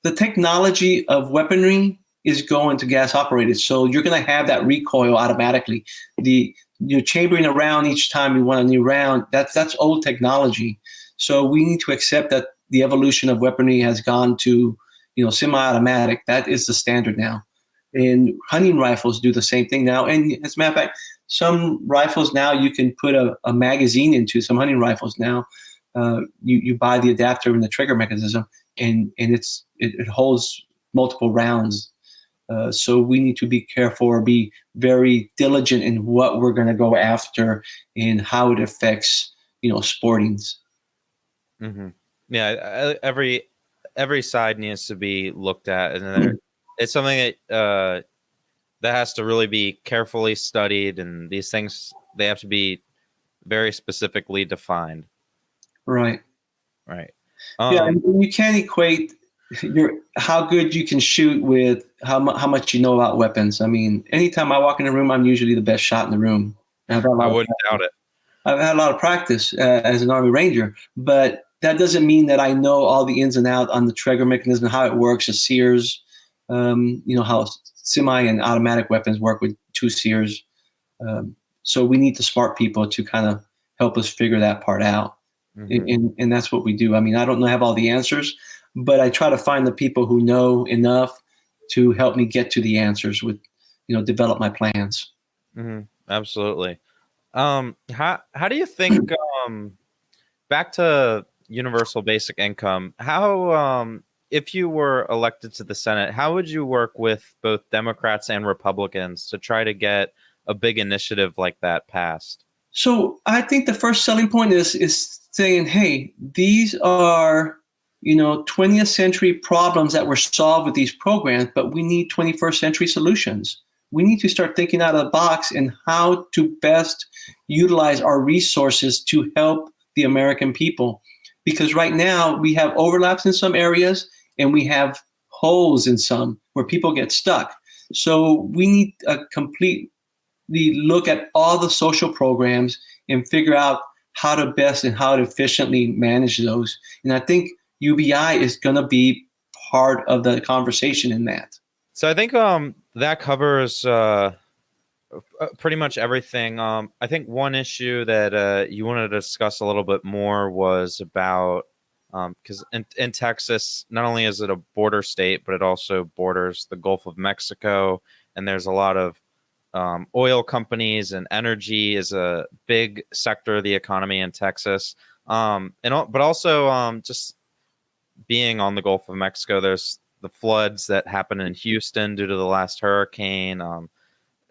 [SPEAKER 2] the technology of weaponry is going to gas operated, so you're going to have that recoil automatically. You're chambering a round each time you want a new round. That's old technology. So we need to accept that the evolution of weaponry has gone to semi-automatic. That is the standard now. And hunting rifles do the same thing now. And as a matter of fact, some rifles now you can put a magazine into. Some hunting rifles now, you buy the adapter and the trigger mechanism, and it holds multiple rounds. So we need to be careful or be very diligent in what we're going to go after and how it affects sportings.
[SPEAKER 1] Mm-hmm. Yeah, every side needs to be looked at, and it's something that has to really be carefully studied, and these things, they have to be very specifically defined.
[SPEAKER 2] Right.
[SPEAKER 1] Yeah,
[SPEAKER 2] and you can't equate how good you can shoot with how much you know about weapons. I mean, anytime I walk in a room, I'm usually the best shot in the room.
[SPEAKER 1] I wouldn't doubt it.
[SPEAKER 2] I've had a lot of practice as an Army Ranger, but that doesn't mean that I know all the ins and outs on the trigger mechanism, how it works, the sears, how semi and automatic weapons work with 2 sears. So we need the smart people to kind of help us figure that part out. Mm-hmm. And that's what we do. I mean, I don't have all the answers, but I try to find the people who know enough to help me get to the answers with, develop my plans.
[SPEAKER 1] Absolutely. How do you think, back to universal basic income, how, if you were elected to the Senate, how would you work with both Democrats and Republicans to try to get a big initiative like that passed?
[SPEAKER 2] So I think the first selling point is saying, hey, these are 20th century problems that were solved with these programs, but we need 21st century solutions. We need to start thinking out of the box and how to best utilize our resources to help the American people. Because right now we have overlaps in some areas and we have holes in some where people get stuck. So we need a completely look at all the social programs and figure out how to best and how to efficiently manage those. And I think UBI is going to be part of the conversation in that.
[SPEAKER 1] So I think that covers pretty much everything. I think one issue that you wanted to discuss a little bit more was about, because in Texas, not only is it a border state, but it also borders the Gulf of Mexico, and there's a lot of oil companies, and energy is a big sector of the economy in Texas. But also just being on the Gulf of Mexico, there's the floods that happened in Houston due to the last hurricane.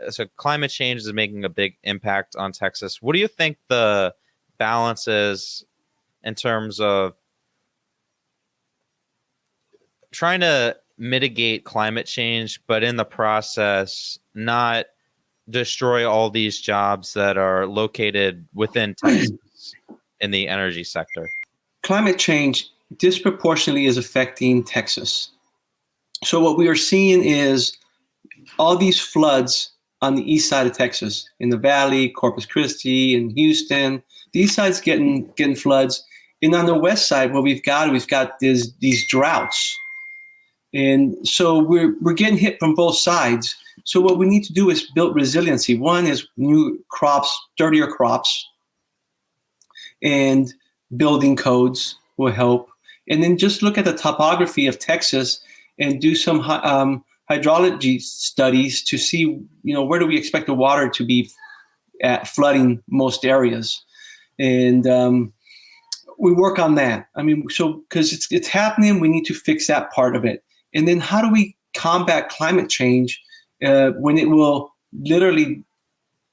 [SPEAKER 1] So climate change is making a big impact on Texas. What do you think the balance is in terms of trying to mitigate climate change, but in the process not destroy all these jobs that are located within Texas in the energy sector?
[SPEAKER 2] Climate change disproportionately is affecting Texas. So what we are seeing is all these floods on the east side of Texas, in the Valley, Corpus Christi, and Houston. These sides getting floods, and on the west side, what we've got these droughts, and so we're getting hit from both sides. So what we need to do is build resiliency. One is new crops, sturdier crops, and building codes will help. And then just look at the topography of Texas and do some hydrology studies to see, where do we expect the water to be at flooding most areas. And we work on that. I mean, so because it's happening, we need to fix that part of it. And then how do we combat climate change when it will literally,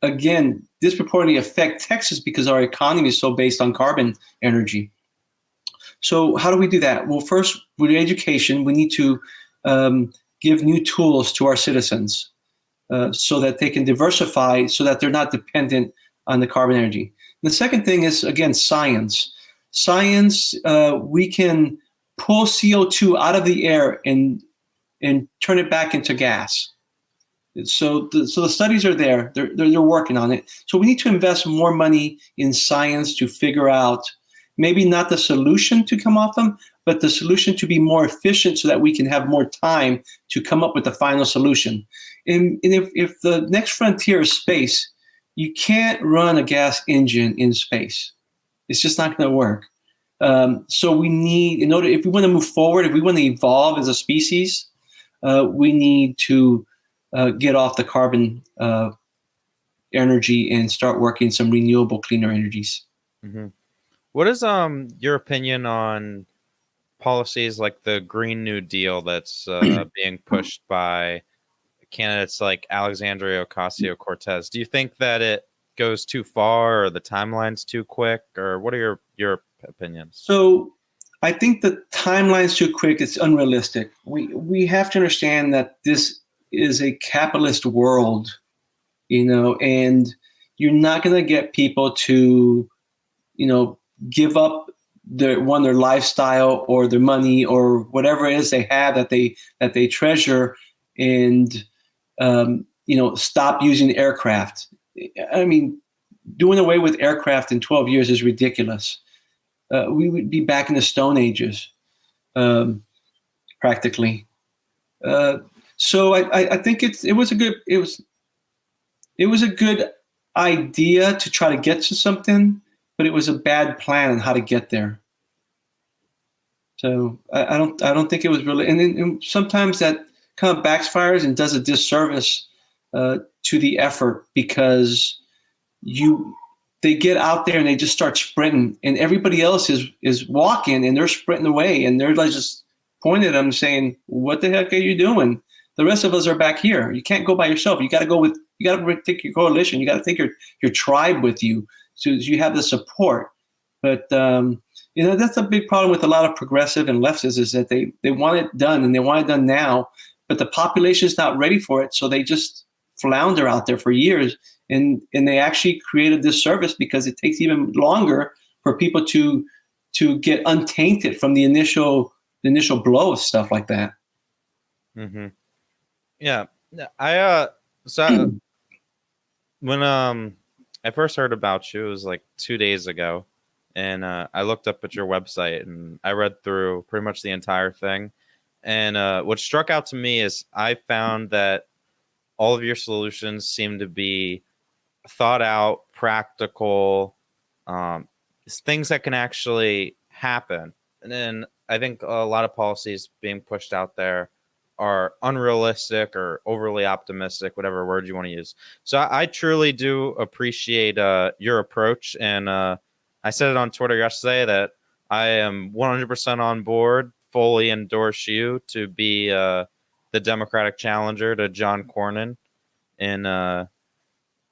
[SPEAKER 2] again, disproportionately affect Texas because our economy is so based on carbon energy. So how do we do that? Well, first, with education, we need to give new tools to our citizens so that they can diversify, so that they're not dependent on the carbon energy. And the second thing is, again, science. Science, we can pull CO2 out of the air and turn it back into gas. So the studies are there. They're working on it. So we need to invest more money in science to figure out maybe not the solution to come off them, but the solution to be more efficient so that we can have more time to come up with the final solution. And if the next frontier is space, you can't run a gas engine in space. It's just not going to work. So we need, if we want to move forward, if we want to evolve as a species, we need to get off the carbon energy and start working some renewable, cleaner energies.
[SPEAKER 1] Mm-hmm. What is your opinion on policies like the Green New Deal that's being pushed by candidates like Alexandria Ocasio-Cortez? Do you think that it goes too far, or the timeline's too quick, or what are your opinions?
[SPEAKER 2] So I think the timeline's too quick. It's unrealistic. We have to understand that this is a capitalist world, and you're not going to get people to, give up their lifestyle or their money or whatever it is they have that they treasure, and stop using aircraft. I mean, doing away with aircraft in 12 years is ridiculous. We would be back in the Stone Ages, practically. So I think it was a good idea to try to get to something, but it was a bad plan on how to get there. So I don't think it was really, and sometimes that kind of backfires and does a disservice to the effort, because they get out there and they just start sprinting, and everybody else is walking and they're sprinting away, and they're like just pointing at them saying, "What the heck are you doing? The rest of us are back here. You can't go by yourself. You got to take your coalition. You got to take your tribe with you, so you have the support." But that's a big problem with a lot of progressive and leftists, is that they want it done, and they want it done now, but the population is not ready for it, so they just flounder out there for years, and they actually create a disservice, because it takes even longer for people to get untainted from the initial blow of stuff like that.
[SPEAKER 1] Mm-hmm. Yeah, so when I first heard about you, it was like 2 days ago, and I looked up at your website and I read through pretty much the entire thing. And what struck out to me is I found that all of your solutions seem to be thought out, practical, things that can actually happen. And then I think a lot of policies being pushed out there are unrealistic or overly optimistic, whatever word you want to use. So I truly do appreciate your approach. And I said it on Twitter yesterday that I am 100% on board, fully endorse you to be the Democratic challenger to John Cornyn in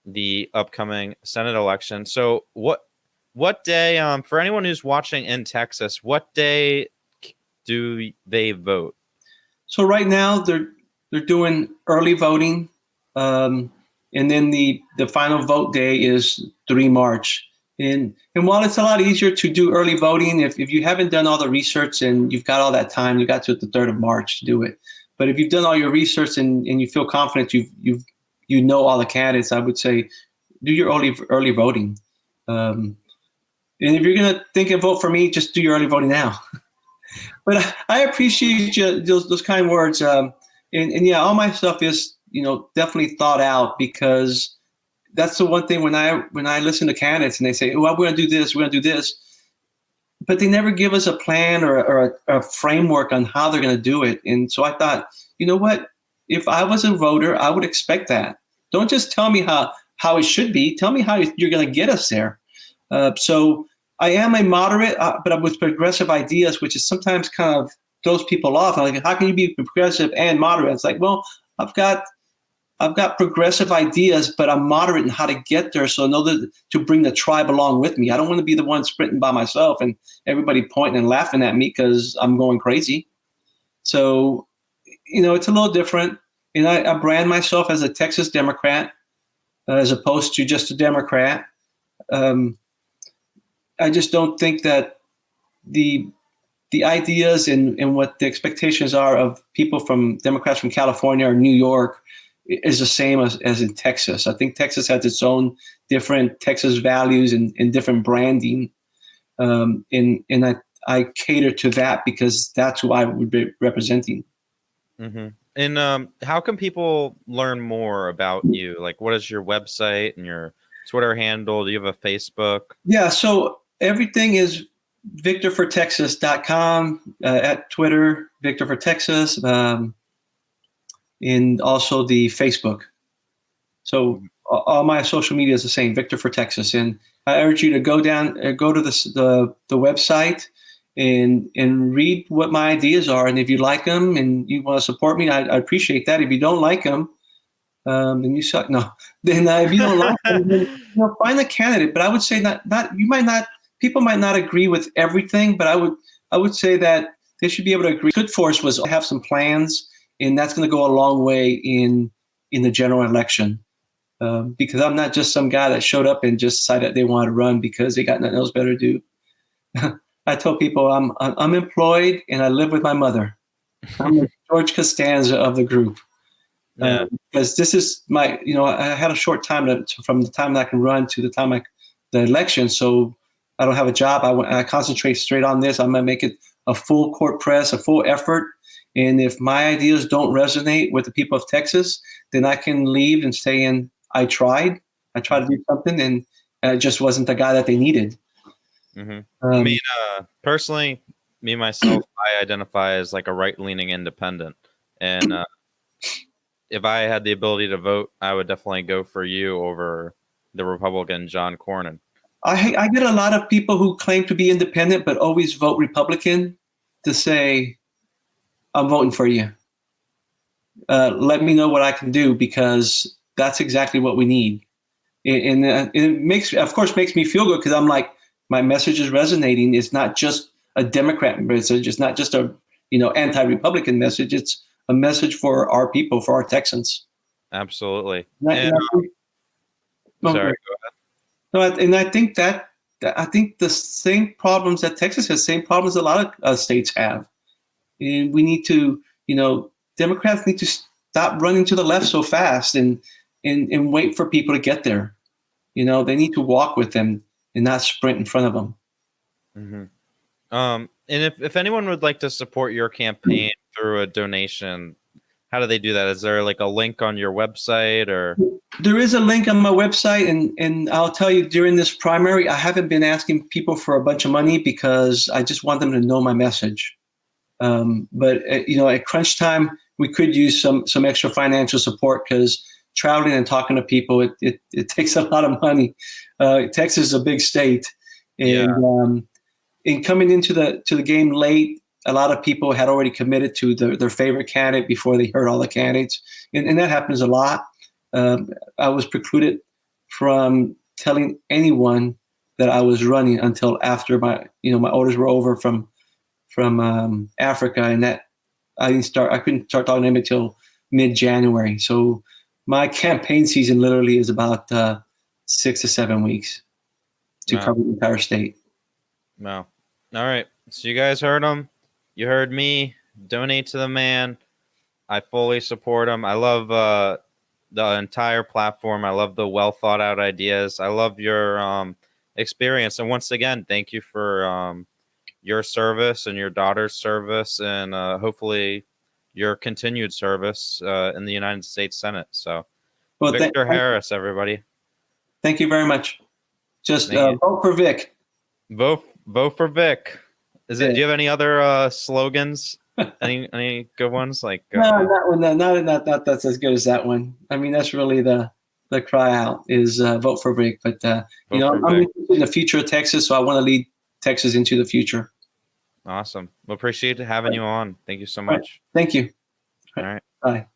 [SPEAKER 1] the upcoming Senate election. So what day, for anyone who's watching in Texas, what day do they vote?
[SPEAKER 2] So right now they're doing early voting, and then the final vote day is 3 March. And while it's a lot easier to do early voting, if you haven't done all the research and you've got all that time, you got to the 3rd of March to do it. But if you've done all your research and you feel confident you know all the candidates, I would say do your early voting. And if you're gonna think and vote for me, just do your early voting now. But I appreciate those kind words. And yeah, all my stuff is definitely thought out, because that's the one thing when I listen to candidates and they say, "Well, we're gonna do this, we're gonna do this," but they never give us a plan or a framework on how they're gonna do it. And so I thought, you know what? If I was a voter, I would expect that. Don't just tell me how it should be. Tell me how you're gonna get us there. So I am a moderate, but with progressive ideas, which is sometimes kind of throws people off. I'm like, how can you be progressive and moderate? It's like, well, I've got progressive ideas, but I'm moderate in how to get there. So I know that to bring the tribe along with me. I don't want to be the one sprinting by myself and everybody pointing and laughing at me because I'm going crazy. So, it's a little different. And I brand myself as a Texas Democrat, as opposed to just a Democrat. I just don't think that the ideas and what the expectations are of people from Democrats from California or New York is the same as in Texas. I think Texas has its own different Texas values and different branding. And I cater to that because that's who I would be representing.
[SPEAKER 1] Mm-hmm. And how can people learn more about you? Like, what is your website and your Twitter handle? Do you have a Facebook?
[SPEAKER 2] Yeah, so everything is victorfortexas.com, at Twitter, Victor for Texas, and also the Facebook. So all my social media is the same, Victor for Texas. And I urge you to go to the website and read what my ideas are. And if you like them and you want to support me, I appreciate that. If you don't like them, then you suck. No, then if you don't like them, then, find a candidate. But I would say people might not agree with everything, but I would say that they should be able to agree. Good force was to have some plans, and that's going to go a long way in the general election. Because I'm not just some guy that showed up and just decided they wanted to run because they got nothing else better to do. I tell people I'm employed and I live with my mother. I'm the George Costanza of the group.
[SPEAKER 1] Yeah.
[SPEAKER 2] Because this is my, I had a short time from the time that I can run to the time the election. So I don't have a job. I concentrate straight on this. I'm going to make it a full court press, a full effort. And if my ideas don't resonate with the people of Texas, then I can leave and say, I tried to do something, and I just wasn't the guy that they needed.
[SPEAKER 1] Mm-hmm. I mean, personally, me, myself, I identify as like a right-leaning independent. And if I had the ability to vote, I would definitely go for you over the Republican John Cornyn.
[SPEAKER 2] I get a lot of people who claim to be independent but always vote Republican to say, I'm voting for you. Let me know what I can do, because that's exactly what we need. And it makes me feel good, because I'm like, my message is resonating. It's not just a Democrat message. It's not just a anti-Republican message. It's a message for our people, for our Texans.
[SPEAKER 1] Absolutely.
[SPEAKER 2] Sorry,
[SPEAKER 1] go ahead.
[SPEAKER 2] No, and I think that I think the same problems that Texas has, same problems a lot of states have. And we need to, Democrats need to stop running to the left so fast and wait for people to get there. They need to walk with them and not sprint in front of them.
[SPEAKER 1] Mm-hmm. And if anyone would like to support your campaign through a donation, how do they do that? Is there like a link on your website, or?
[SPEAKER 2] There is a link on my website, and I'll tell you, during this primary, I haven't been asking people for a bunch of money, because I just want them to know my message. But at crunch time, we could use some extra financial support, because traveling and talking to people, it takes a lot of money. Texas is a big state, and in coming into the game late, a lot of people had already committed to their favorite candidate before they heard all the candidates, and that happens a lot. I was precluded from telling anyone that I was running until after my orders were over from Africa, and that I couldn't start talking to them until mid-January. So my campaign season literally is about 6 to 7 weeks to cover the entire state.
[SPEAKER 1] Wow. All right. So you guys heard him. You heard me. Donate to the man. I fully support him. I love the entire platform. I love the well thought out ideas. I love your experience. And once again, thank you for your service and your daughter's service, and hopefully your continued service in the United States Senate. So, Victor Harris, everybody.
[SPEAKER 2] Thank you very much. Just vote for Vic.
[SPEAKER 1] Vote for Vic. Do you have any other slogans? any good ones? Like
[SPEAKER 2] no, that one. Not that's as good as that one. I mean, that's really the cry out is vote for Vic. But I'm interested in the future of Texas, so I want to lead Texas into the future.
[SPEAKER 1] Awesome. Well, appreciate having you on. Thank you so much.
[SPEAKER 2] Thank you.
[SPEAKER 1] All right.
[SPEAKER 2] Bye.